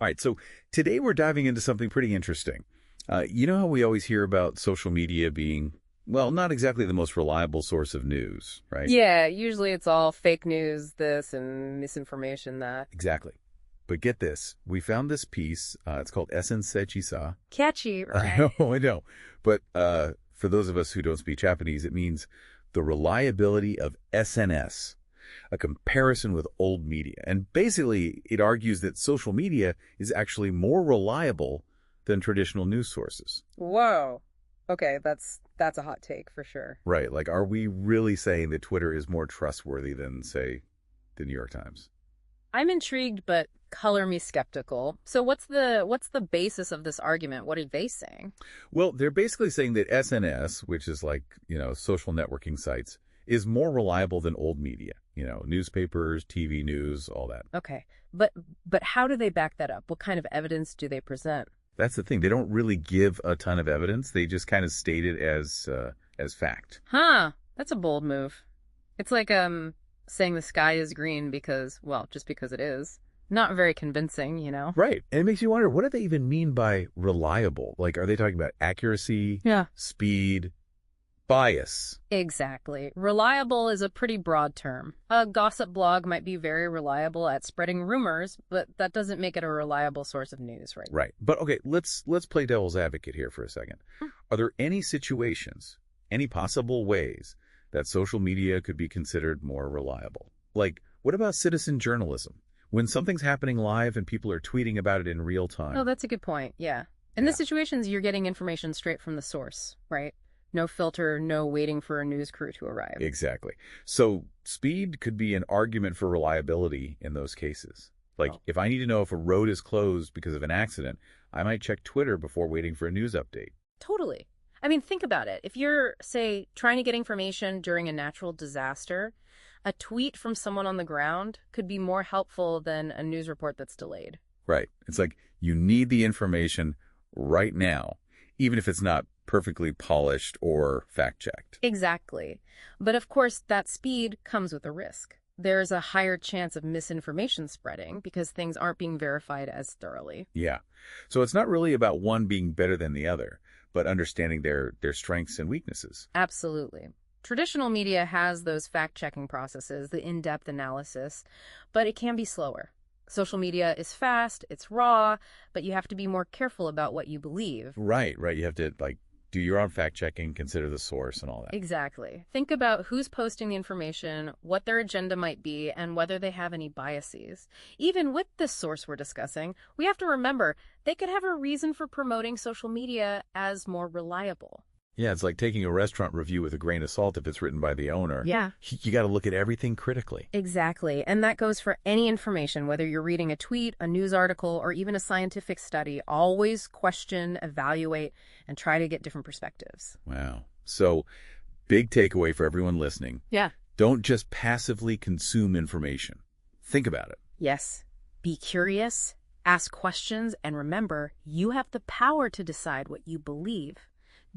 All right, so today we're diving into something pretty interesting. You know how we always hear about social media being, well, not exactly the most reliable source of news, right? Yeah, usually it's all fake news, this, and misinformation, that. Exactly. But get this. We found this piece. It's called SNS. Catchy, right? I know. But for those of us who don't speak Japanese, it means the reliability of SNS, a comparison with old media. And basically, it argues that social media is actually more reliable than traditional news sources. Whoa. Okay, that's a hot take for sure. Right. Like, are we really saying that Twitter is more trustworthy than, say, the New York Times? I'm intrigued, but color me skeptical. So what's the basis of this argument? What are they saying? Well, they're basically saying that SNS, which is like, social networking sites, is more reliable than old media. Newspapers, TV news, all that. Okay. But how do they back that up? What kind of evidence do they present? That's the thing. They don't really give a ton of evidence. They just kind of state it as fact. Huh. That's a bold move. It's like saying the sky is green just because it is. Not very convincing, Right. And it makes you wonder, what do they even mean by reliable? Like, are they talking about accuracy? Yeah. Speed? Bias? Exactly. Reliable is a pretty broad term. A gossip blog might be very reliable at spreading rumors, but that doesn't make it a reliable source of news, right? Right. But okay, let's play devil's advocate here for a second. Are there any situations, any possible ways that social media could be considered more reliable? Like, what about citizen journalism? When something's happening live and people are tweeting about it in real time. Oh, that's a good point. Yeah. In the situations, you're getting information straight from the source, right? No filter, no waiting for a news crew to arrive. Exactly. So speed could be an argument for reliability in those cases. Like, if I need to know if a road is closed because of an accident, I might check Twitter before waiting for a news update. Totally. I mean, think about it. If you're, say, trying to get information during a natural disaster, a tweet from someone on the ground could be more helpful than a news report that's delayed. Right. It's like you need the information right now, even if it's not perfectly polished or fact-checked. Exactly. But of course, that speed comes with a risk. There's a higher chance of misinformation spreading because things aren't being verified as thoroughly. Yeah. So it's not really about one being better than the other, but understanding their strengths and weaknesses. Absolutely. Traditional media has those fact-checking processes, the in-depth analysis, but it can be slower. Social media is fast, it's raw, but you have to be more careful about what you believe. Right. You have to, do your own fact-checking, consider the source and all that. Exactly. Think about who's posting the information, what their agenda might be, and whether they have any biases. Even with this source we're discussing, we have to remember they could have a reason for promoting social media as more reliable. Yeah, it's like taking a restaurant review with a grain of salt if it's written by the owner. Yeah. You got to look at everything critically. Exactly. And that goes for any information, whether you're reading a tweet, a news article, or even a scientific study. Always question, evaluate, and try to get different perspectives. Wow. So, big takeaway for everyone listening. Yeah. Don't just passively consume information. Think about it. Yes. Be curious, ask questions, and remember, you have the power to decide what you believe.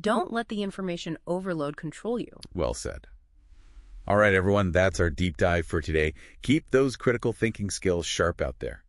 Don't let the information overload control you. Well said. All right, everyone, that's our deep dive for today. Keep those critical thinking skills sharp out there.